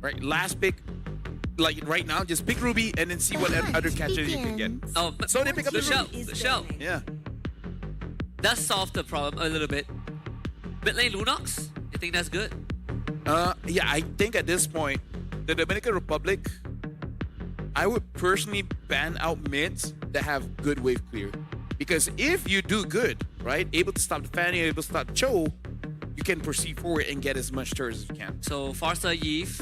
right? Last pick, like right now, just pick Ruby and then see what other catches you can get. Oh, but So they pick up the Ruby. Michelle. Yeah. That solved the problem a little bit. Mid lane Lunox, you think that's good? Yeah, I think at this point, the Dominican Republic, I would personally ban out mids that have good wave clear. Because if you do good, right, able to stop the Fanny, able to stop Cho, you can proceed forward and get as much turns as you can. So Farsa, Eve.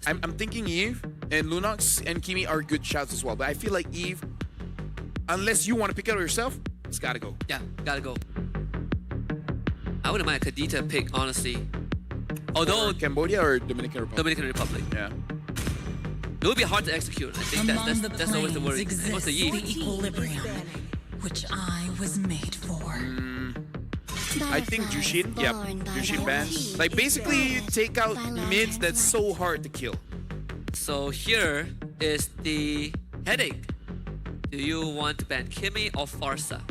I'm thinking Eve and Lunox and Kimi are good shouts as well. But I feel like Eve, unless you want to pick it out yourself, it's gotta go. Yeah, gotta go. I wouldn't mind a Kadita pick, honestly. Although Or Cambodia or Dominican Republic. Dominican Republic. Yeah. It would be hard to execute. I think that's always the worry. What's the Yi? The equilibrium, which I was made for. I think Jushin, yep, Jushin bans. Like basically take out mids that's so hard to kill. So here is the headache. Do you want to ban Kimi or Farsa?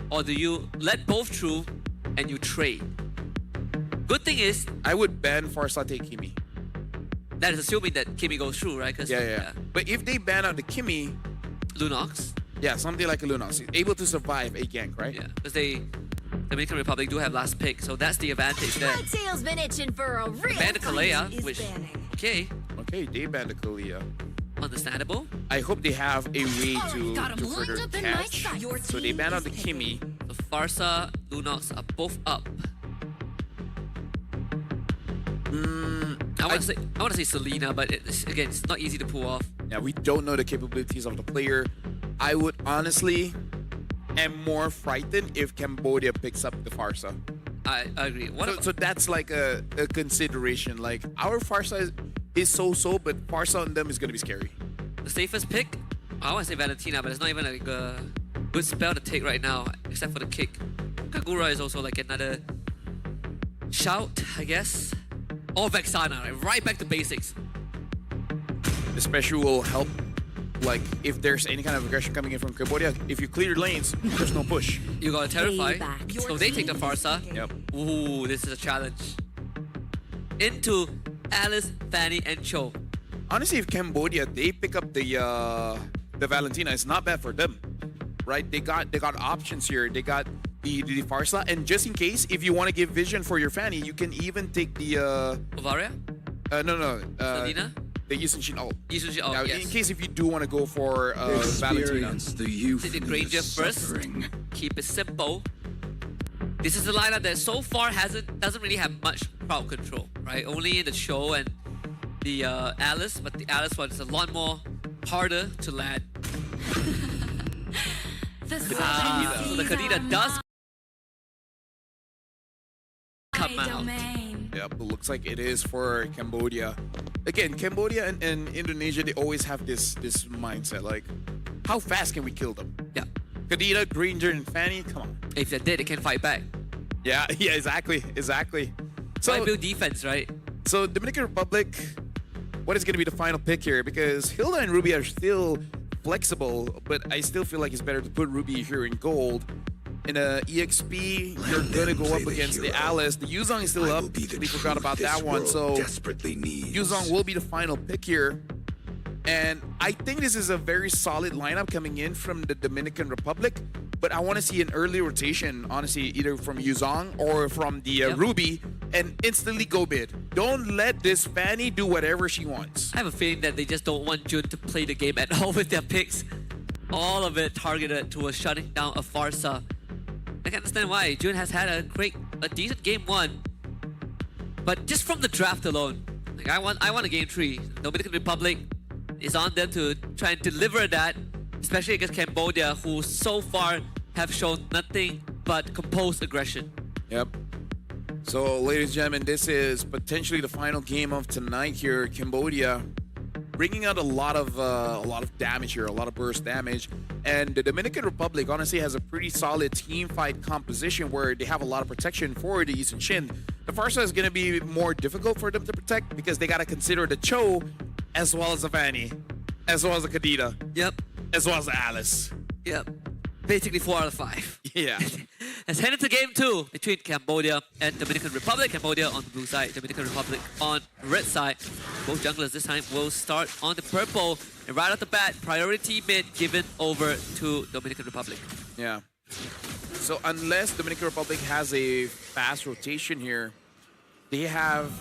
Or do you let both through and you trade? Good thing is, I would ban Farsate Kimi. that is assuming that Kimi goes through, right? Yeah. But if they ban out the Kimi, Lunox. yeah, something like a Lunox, able to survive a gank, right? Yeah, because the Dominican Republic do have last pick, so that's the advantage there. My tail's been itching for a real Ban the Kalea, fight is which, banning. okay, Okay, they banned the Kalia. understandable. I hope they have a way to got 'em lined further up in my catch. sights. Your So they team ban out is the Kimi. So Farsa, Lunox are both up. I want to say Selena, but again, it's not easy to pull off. Yeah, we don't know the capabilities of the player. I would honestly am more frightened if Cambodia picks up the Farsa. I agree. So that's like a consideration. Like our Farsa is so-so, but Farsa on them is gonna be scary. The safest pick? I want to say Valentina, but it's not even like a good spell to take right now, except for the kick. Kagura is also like another shout, I guess. Or Vexana, right back to basics. The special will help. Like if there's any kind of aggression coming in from Cambodia, if you clear lanes, there's no push. You gotta terrify. Payback. So they take the Farsa. Yep. Ooh, this is a challenge. Into Alice, Fanny, and Cho. Honestly, if Cambodia they pick up the Valentina, it's not bad for them, right? They got options here. They got the Farsa, and just in case, if you want to give vision for your Fanny, you can even take the Ovaria? Selena? the Yusun ult. Usually, oh, Now, yes. in case if you do want to go for Valentina. The Take youth the Granger first. Keep it simple. This is a lineup that so far doesn't really have much crowd control, right? Only in the show and the Alice, but the Alice one is a lot more harder to land. The So the Kadita does come out. Yep, it looks like it is for Cambodia. Again, Cambodia and Indonesia, they always have this mindset, like, how fast can we kill them? Yeah. Kadita, Granger, and Fanny, come on. If they're dead, they can fight back. Yeah, exactly. So I So, build defense, right? so Dominican Republic, what is going to be the final pick here? Because Hilda and Ruby are still flexible, but I still feel like it's better to put Ruby here in gold. In a EXP, you're gonna go up against the Alice. The Yuzong is still up. We forgot about that one. So Yuzong will be the final pick here. And I think this is a very solid lineup coming in from the Dominican Republic. But I want to see an early rotation, honestly, either from Yuzong or from the Ruby, and instantly go mid. Don't let this Fanny do whatever she wants. I have a feeling that they just don't want Jun to play the game at all with their picks. All of it targeted towards shutting down a Farsa. I can understand why. Jun has had a decent game one. But just from the draft alone, like I want a game 3. Dominican Republic is on them to try and deliver that, especially against Cambodia, who so far have shown nothing but composed aggression. Yep. So, ladies and gentlemen, this is potentially the final game of tonight here. Cambodia bringing out a lot of damage here, a lot of burst damage. And the Dominican Republic honestly has a pretty solid team fight composition where they have a lot of protection for the Eastern Shin. The Farsa is going to be more difficult for them to protect because they got to consider the Cho as well as the Fanny, as well as the Kadita, Yep. as well as the Alice. Yep. Basically 4 out of 5. Yeah. Let's head into game 2 between Cambodia and Dominican Republic. Cambodia on the blue side, Dominican Republic on red side. Both junglers this time will start on the purple. And right off the bat, priority mid given over to Dominican Republic. Yeah. So unless Dominican Republic has a fast rotation here, they have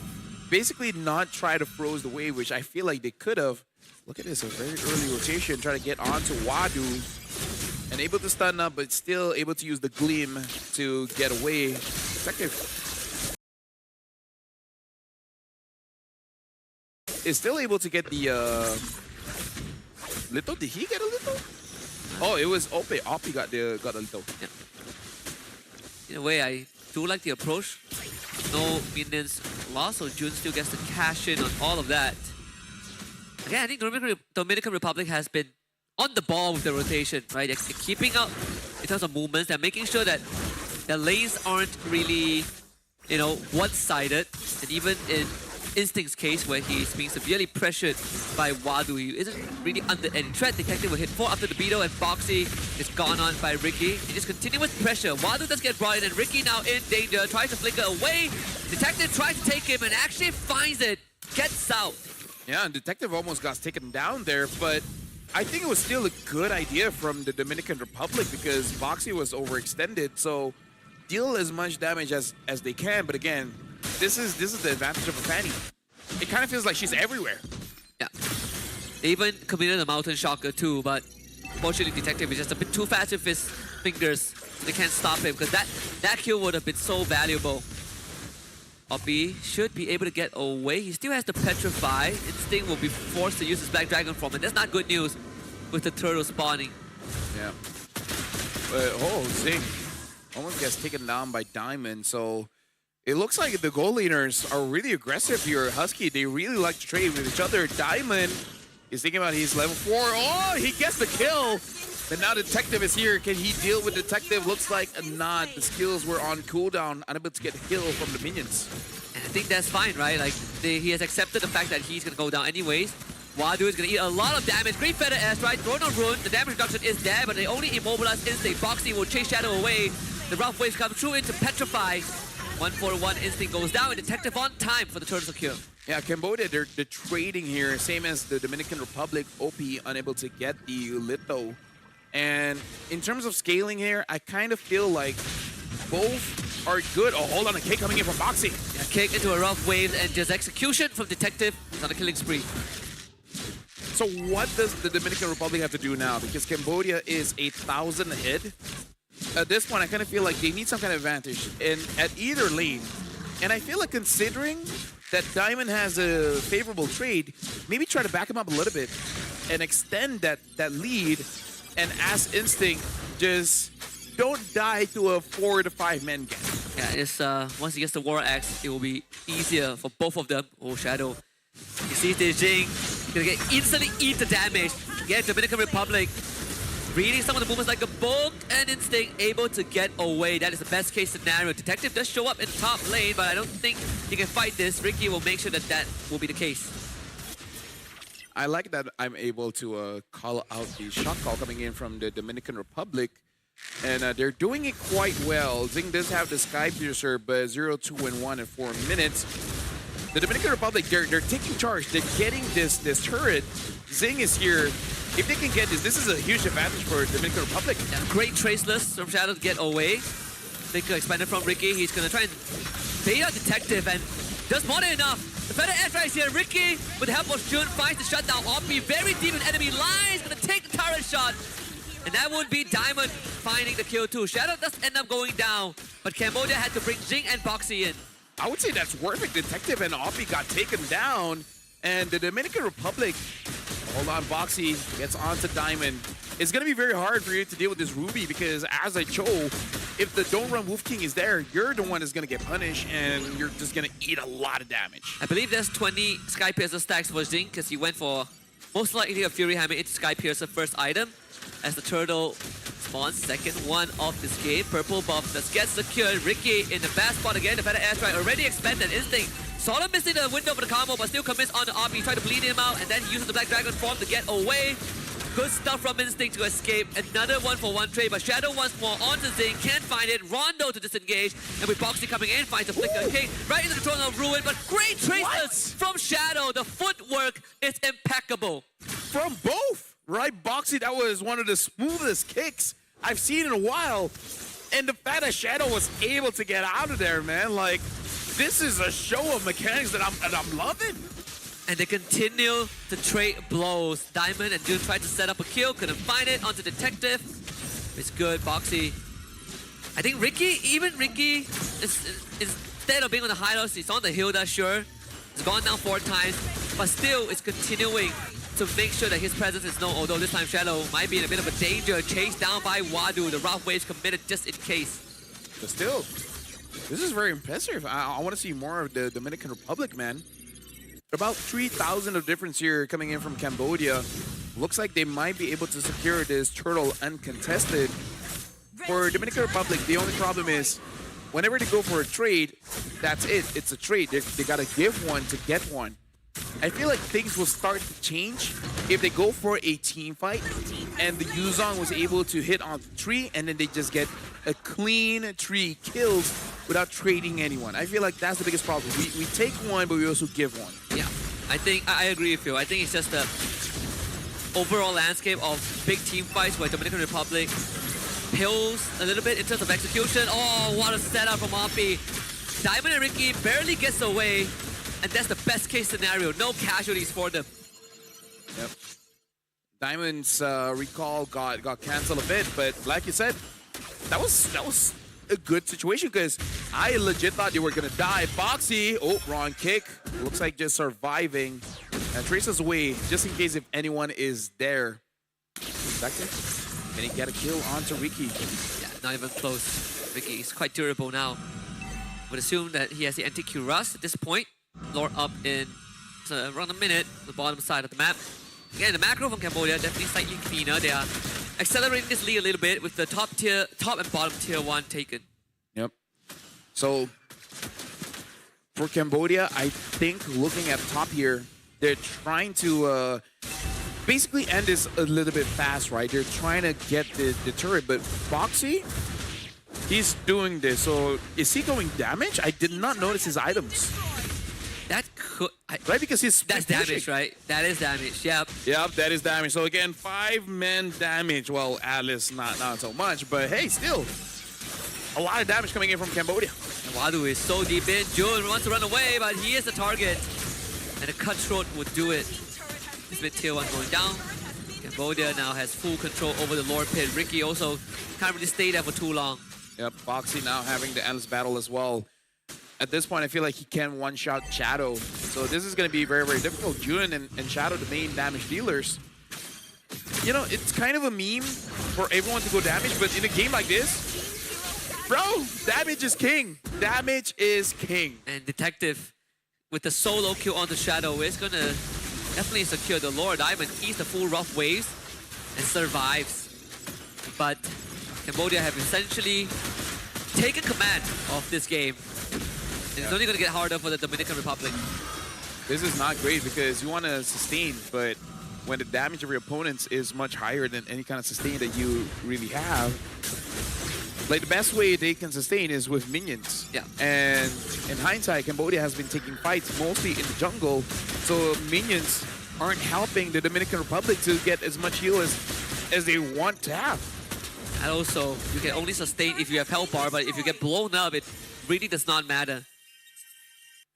basically not tried to froze the wave, which I feel like they could have. Look at this, a very early rotation, trying to get onto Wadu. And able to stun up, but still able to use the Gleam to get away. Effective. Is still able to get the Little. Did he get a Little? Oh, it was Ope. Ope got a Little. Yeah. In a way, I do like the approach. No minions lost, so Jun still gets to cash in on all of that. Again, I think Dominican Republic has been on the ball with the rotation, right? They're keeping up in terms of movements. They're making sure that the lanes aren't really, you know, one-sided. And even in Instinct's case, where he's being severely pressured by Wadu, he isn't really under any threat. Detective will hit 4 after the beetle, and Boxy is gone on by Ricky. And just continuous pressure. Wadu does get brought in, and Ricky now in danger, tries to flicker away. Detective tries to take him and actually finds it, gets out. Yeah, and Detective almost got taken down there, but I think it was still a good idea from the Dominican Republic because Boxy was overextended, so deal as much damage as they can. But again, this is the advantage of a Fanny. It kind of feels like she's everywhere. Yeah. They even committed a Mountain Shocker too, but fortunately Detective is just a bit too fast with his fingers. They can't stop him because that kill would have been so valuable. Oppie should be able to get away. He still has to petrify. Instinct will be forced to use his Black Dragon form, and that's not good news with the turtle spawning. Yeah. Oh, Zing almost gets taken down by Diamond, so it looks like the goal leaders are really aggressive here. Husky, they really like to trade with each other. Diamond is thinking about his level 4. Oh, he gets the kill. But now Detective is here. Can he deal with Detective? Looks like not. The skills were on cooldown, unable to get heal from the minions. And I think that's fine, right? Like, he has accepted the fact that he's going to go down anyways. Wadu is going to eat a lot of damage. Great Feather S, right? Thrown on Rune. The damage reduction is there, but they only immobilize Instinct. Boxy will chase Shadow away. The rough waves come through into Petrify. 1-4-1 Instinct goes down, and Detective on time for the turtle secure. Yeah, Cambodia, they're trading here, same as the Dominican Republic. OP unable to get the Litho. And in terms of scaling here, I kind of feel like both are good. Oh, hold on, a kick coming in from Boxy. Yeah, kick into a rough wave and just execution from Detective. He's on a killing spree. So what does the Dominican Republic have to do now? Because Cambodia is 1,000 ahead. At this point, I kind of feel like they need some kind of advantage at either lane. And I feel like considering that Diamond has a favorable trade, maybe try to back him up a little bit and extend that lead. And as Instinct, just don't die to a 4 to 5 man gang. Yeah, it's once he gets the War Axe, it will be easier for both of them. Oh, Shadow. You see the Jing, gonna get instantly eat the damage. Yeah, Dominican Republic reading some of the movements like a book, and Instinct able to get away. That is the best case scenario. Detective does show up in top lane, but I don't think he can fight this. Ricky will make sure that will be the case. I like that I'm able to call out the shot call coming in from the Dominican Republic. And they're doing it quite well. Zing does have the Sky Piercer, but 0, 2, and 1 in 4 minutes. The Dominican Republic, they're taking charge. They're getting this turret. Zing is here. If they can get this is a huge advantage for the Dominican Republic. Yeah, great traceless from Shadow to get away. Flicker expanded from Ricky. He's going to try and bait out Detective, and does more than enough. The Feather Edge right here. Ricky, with the help of Jun, finds the shutdown. Oppie, very deep in enemy lines, going to take the turret shot. And that would be Diamond finding the kill too. Shadow does end up going down, but Cambodia had to bring Jing and Boxy in. I would say that's worth it. Detective and Oppie got taken down. And the Dominican Republic, hold on, Boxy gets onto Diamond. It's going to be very hard for you to deal with this Ruby because as a Cho, if the Don't Run Wolf King is there, you're the one that's going to get punished and you're just going to eat a lot of damage. I believe there's 20 Sky Piercer stacks for Jing because he went for most likely a Fury Hammer into Sky Piercer first item as the turtle spawns second one of this game. Purple buff that gets secured. Ricky in the bad spot again. The Feather Airstrike already expanded. Instinct Solid missing the window for the combo, but still commits on the Oppie. Try to bleed him out, and then he uses the Black Dragon form to get away. Good stuff from Instinct to escape. Another 1-for-1 trade, but Shadow once more onto Zing. Can't find it. Rondo to disengage. And with Boxy coming in, finds a Flicker King right into the control of Ruin. But great traces from Shadow. The footwork is impeccable. From both, right? Boxy, that was one of the smoothest kicks I've seen in a while. And the fact that Shadow was able to get out of there, man, like, this is a show of mechanics that I'm loving. And they continue to trade blows. Diamond and June tried to set up a kill, couldn't find it. Onto Detective. It's good, Boxy. I think Ricky, instead of being on the highlights, he's on the Hilda, sure. He's gone down 4 times, but still is continuing to make sure that his presence is known, although this time Shadow might be in a bit of a danger. Chased down by Wadu. The rough waves committed just in case. But still, this is very impressive. I want to see more of the Dominican Republic, man. About 3,000 of difference here coming in from Cambodia. Looks like they might be able to secure this turtle uncontested. For Dominican Republic, the only problem is whenever they go for a trade, that's it. It's a trade. They got to give one to get one. I feel like things will start to change if they go for a team fight and the Yuzong was able to hit on the tree and then they just get a clean tree killed without trading anyone. I feel like that's the biggest problem. We take one, but we also give one. Yeah, I agree with you. I think it's just the overall landscape of big team fights where Dominican Republic pills a little bit in terms of execution. Oh, what a setup from Oppie. Diamond and Ricky barely gets away, and that's the best case scenario. No casualties for them. Yep. Diamond's recall got canceled a bit, but like you said, that was a good situation because I legit thought they were gonna die. Boxy, oh, wrong kick. Looks like just surviving. And traces away just in case if anyone is there. Second, can he get a kill onto Ricky? Yeah, not even close. Ricky is quite durable now. Would assume that he has the anti-Q rust at this point. Lord up in around a minute, the bottom side of the map. Again, the macro from Cambodia definitely slightly cleaner. They are accelerating this lead a little bit with the top and bottom tier 1 taken. Yep. So for Cambodia, I think looking at top here, they're trying to basically end this a little bit fast, right? They're trying to get the turret, but Boxy, he's doing this. So is he going damage? I did not notice his items. That could... right, because he's that's damage, right? That is damage, yep. Yep, that is damage. So again, 5-man damage. Well, Atlas, not so much, but hey, still. A lot of damage coming in from Cambodia. And Wadu is so deep in. Jun wants to run away, but he is the target. And a cutthroat would do it. This mid tier 1 going down. Cambodia now has full control over the Lord Pit. Ricky also can't really stay there for too long. Yep, Boxy now having the endless battle as well. At this point, I feel like he can one-shot Shadow. So this is going to be very, very difficult. Jun and Shadow, the main damage dealers. You know, it's kind of a meme for everyone to go damage, but in a game like this, bro, damage is king. Damage is king. And Detective, with the solo kill on the Shadow, is going to definitely secure the Lord Diamond. Eats the full rough waves and survives. But Cambodia have essentially taken command of this game. And it's only going to get harder for the Dominican Republic. This is not great because you want to sustain, but when the damage of your opponents is much higher than any kind of sustain that you really have, like the best way they can sustain is with minions. Yeah. And in hindsight, Cambodia has been taking fights mostly in the jungle, so minions aren't helping the Dominican Republic to get as much heal as they want to have. And also, you can only sustain if you have health bar, but if you get blown up, it really does not matter.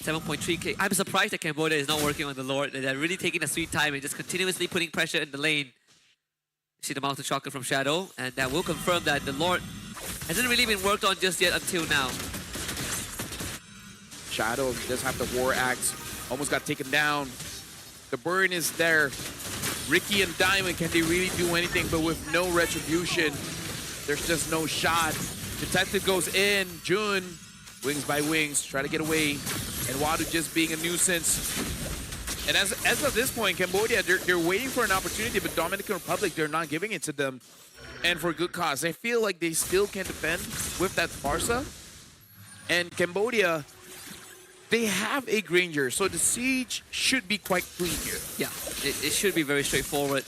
7.3k. I'm surprised that Cambodia is not working on the Lord. They're really taking a sweet time and just continuously putting pressure in the lane. See the mountain shotgun from Shadow, and that will confirm that the Lord hasn't really been worked on just yet until now. Shadow does have the War Axe. Almost got taken down. The burn is there. Ricky and Diamond, can they really do anything? But with no retribution, there's just no shot. Detective goes in. Jun, wings by wings, try to get away. And Wadu just being a nuisance. And as of this point, Cambodia, they're waiting for an opportunity, but Dominican Republic, they're not giving it to them. And for good cause. I feel like they still can defend with that Farsa. And Cambodia, they have a Granger, so the siege should be quite clean here. Yeah, it should be very straightforward.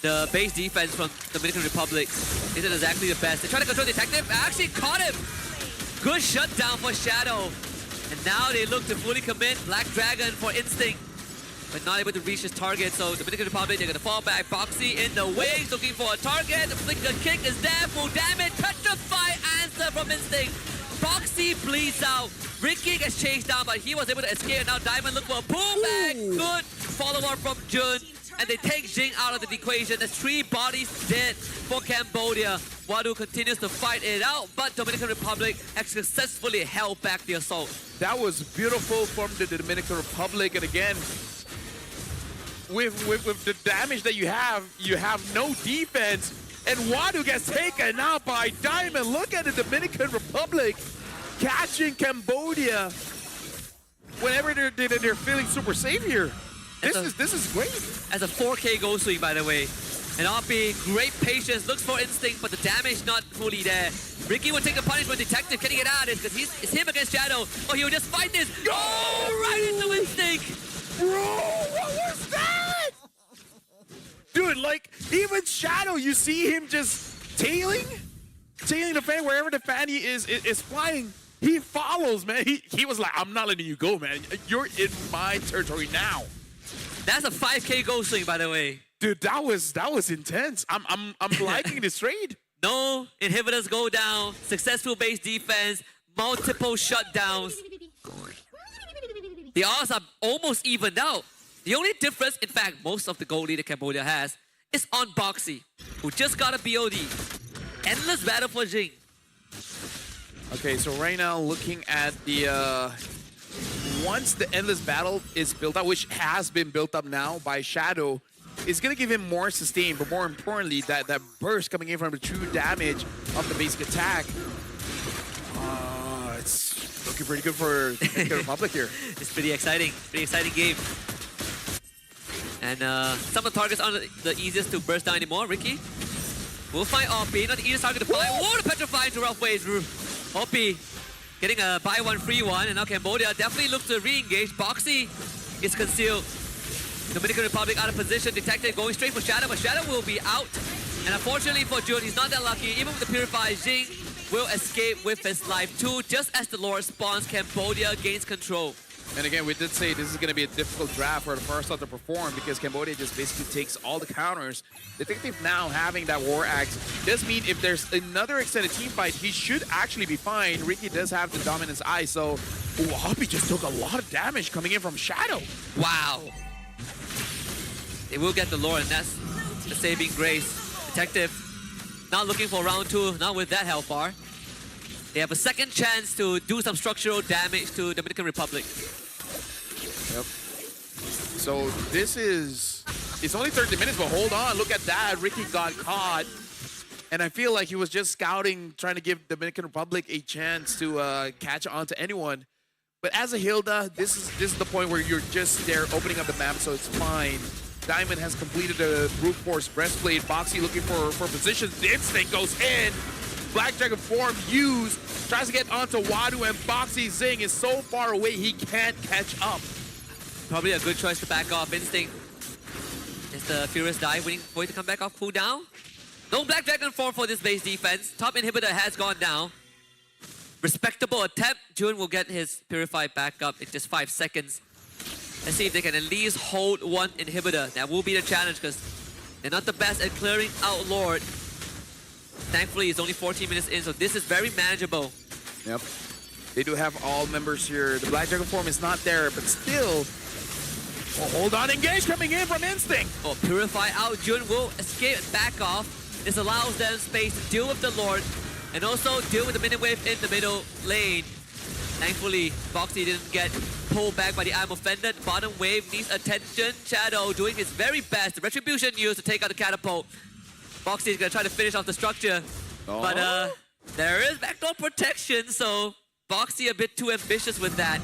the base defense from Dominican Republic isn't exactly the best. They try to control Detective, actually caught him! Good shutdown for Shadow. And now they look to fully commit Black Dragon for Instinct, but not able to reach his target. So Dominican Republic, they're gonna fall back. Boxy in the wings, looking for a target. The flicker kick is there, full damage. Petrify answer from Instinct. Boxy bleeds out. Ricky gets chased down, but he was able to escape. Now Diamond look for a pullback. Good follow-up from Jun. And they take Jing out of the equation. There's 3 bodies dead for Cambodia. Wadu continues to fight it out, but Dominican Republic has successfully held back the assault. That was beautiful from the Dominican Republic. And again, with the damage that you have no defense. And Wadu gets taken out by Diamond. Look at the Dominican Republic catching Cambodia whenever they're feeling super safe here. This is great. As a 4K goal swing, by the way. And RP, great patience, looks for Instinct, but the damage not fully there. Ricky will take the punishment. Detective, can he get out of this? Because it's him against Shadow. Oh, he will just fight this. Go right into Instinct. Bro, what was that? Dude, like, even Shadow, you see him just tailing the fan wherever the fan is flying. He follows, man. He was like, I'm not letting you go, man. You're in my territory now. That's a 5K goal swing, by the way. Dude, that was intense. I'm liking this trade. No inhibitors go down. Successful base defense. Multiple shutdowns. The odds are almost evened out. The only difference, in fact, most of the goal lead that Cambodia has is on Boxy, who just got a BOD. Endless battle for Jing. Okay, so right now looking at the once the endless battle is built up, which has been built up now by Shadow, it's gonna give him more sustain, but more importantly, that burst coming in from the true damage of the basic attack. It's looking pretty good for the Republic here. It's pretty exciting game. And some of the targets aren't the easiest to burst down anymore. Ricky will find OP, not the easiest target to find. Whoa, the Petrify into rough ways. OP getting a buy one, free one, and now Cambodia definitely looks to re-engage. Boxy is concealed. Dominican Republic out of position. Detective going straight for Shadow, but Shadow will be out. And unfortunately for Jun, he's not that lucky. Even with the Purify, Jing will escape with his life too. Just as the Lord spawns, Cambodia gains control. And again, we did say this is going to be a difficult draft for the first to perform because Cambodia just basically takes all the counters. Detective now having that War Axe does mean if there's another extended team fight, he should actually be fine. Ricky does have the Dominance Eye, so Hoppy just took a lot of damage coming in from Shadow. Wow. They will get the lore, and that's the saving grace. Detective not looking for round 2, not with that health bar. They have a second chance to do some structural damage to Dominican Republic. Yep. So this is... It's only 30 minutes, but hold on. Look at that. Ricky got caught. And I feel like he was just scouting, trying to give Dominican Republic a chance to catch on to anyone. But as a Hilda, this is the point where you're just there opening up the map, so it's fine. Diamond has completed the brute force breastplate. Boxy looking for positions. The instinct goes in. Black Dragon form used. Tries to get onto Wadu, and Boxy Zing is so far away he can't catch up. Probably a good choice to back off. Instinct is the Furious dive, waiting for it to come back off cooldown. No Black Dragon form for this base defense. Top inhibitor has gone down. Respectable attempt. Jun will get his Purify back up in just 5 seconds. Let's see if they can at least hold one inhibitor. That will be the challenge because they're not the best at clearing out Lord. Thankfully, it's only 14 minutes in, so this is very manageable. Yep. They do have all members here. The Black Dragon form is not there, but still... Oh, hold on, engage coming in from Instinct. Oh, Purify out. Jun will escape and back off. This allows them space to deal with the Lord and also deal with the minion wave in the middle lane. Thankfully, Boxy didn't get pulled back by the Arm Offender. The bottom wave needs attention. Shadow doing his very best. The Retribution used to take out the catapult. Boxy is going to try to finish off the structure. Oh. But there is backdoor protection, so Boxy a bit too ambitious with that.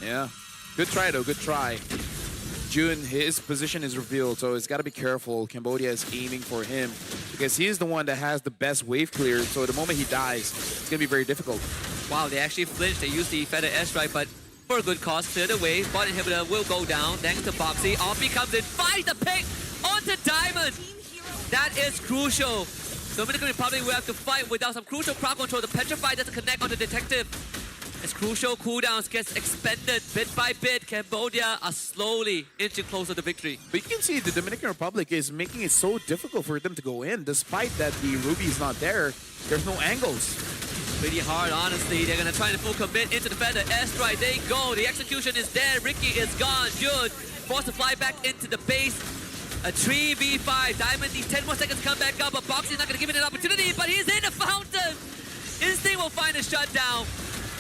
Yeah. Good try, though. Good try. Jun, his position is revealed, so it's got to be careful. Cambodia is aiming for him because he is the one that has the best wave clear. So the moment he dies, it's going to be very difficult. Wow, they actually flinched. They used the Feather Airstrike, but for a good cause, clear the wave. Bot inhibitor will go down thanks to Boxy. Offie comes in, finds the pick on to Diamond. That is crucial. Dominican Republic will have to fight without some crucial crowd control. The Petrify doesn't connect on the Detective. As crucial cooldowns gets expended bit by bit, Cambodia are slowly inching closer to victory. But you can see the Dominican Republic is making it so difficult for them to go in, despite that the Ruby is not there. There's no angles. Pretty hard, honestly. They're gonna try to full commit into the Feather. S-Strike, they go. The execution is there. Ricky is gone. Jun forced to fly back into the base. A 3v5. Diamond needs 10 more seconds to come back up, but Boxy's not gonna give it an opportunity, but he's in the fountain. Instinct will find a shutdown.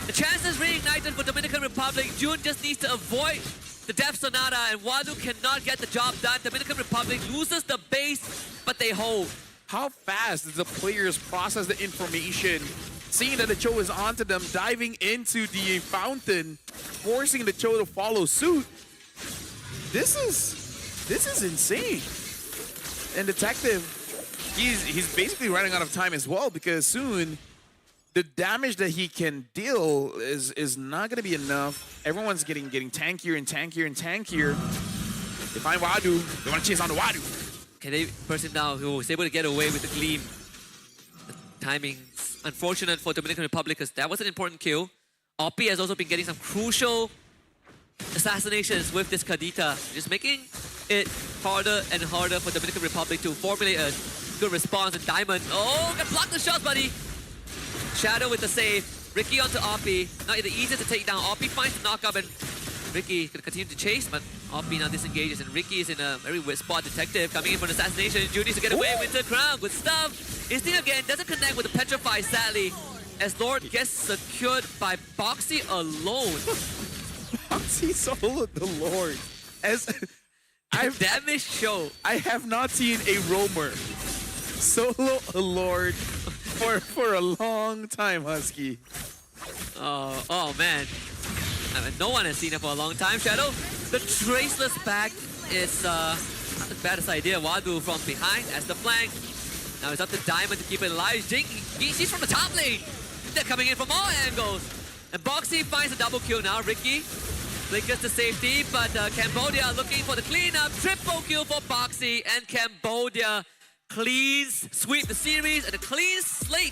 The chances reignited for Dominican Republic. Jun just needs to avoid the Death Sonata, and Wadu cannot get the job done. Dominican Republic loses the base, but they hold. How fast does the players process the information? Seeing that the Cho is onto them, diving into the fountain, forcing the Cho to follow suit. This is insane. And Detective, he's basically running out of time as well, because soon the damage that he can deal is not going to be enough. Everyone's getting tankier and tankier and tankier. They find Wadu. They want to chase on the Wadu. Can they burst him down? He was able to get away with the gleam. The timing's unfortunate for Dominican Republic because that was an important kill. Oppie has also been getting some crucial assassinations with this Kadita, just making it harder and harder for Dominican Republic to formulate a good response. And Diamond, oh, can block the shots, buddy. Shadow with the save. Ricky onto Oppie. Not the easiest to take down. Oppie finds the knockup, and Ricky can continue to chase, but Oppie now disengages, and Ricky is in a very weird spot. Detective coming in for an assassination. Judy to get away with the crown. Good stuff. Instinct again doesn't connect with the Petrify, sadly, as Lord gets secured by Boxy alone. Boxy soloed the Lord. As Damage show. I have not seen a roamer solo a Lord for a long time, Husky. Oh man. I mean, no one has seen it for a long time, Shadow. The Traceless back is not the baddest idea. Wadu from behind as the flank. Now it's up to Diamond to keep it alive. Jing, she's from the top lane. They're coming in from all angles. And Boxy finds a double kill now. Ricky flickers to safety, but Cambodia looking for the cleanup. Triple kill for Boxy, and Cambodia sweep the series and a clean slate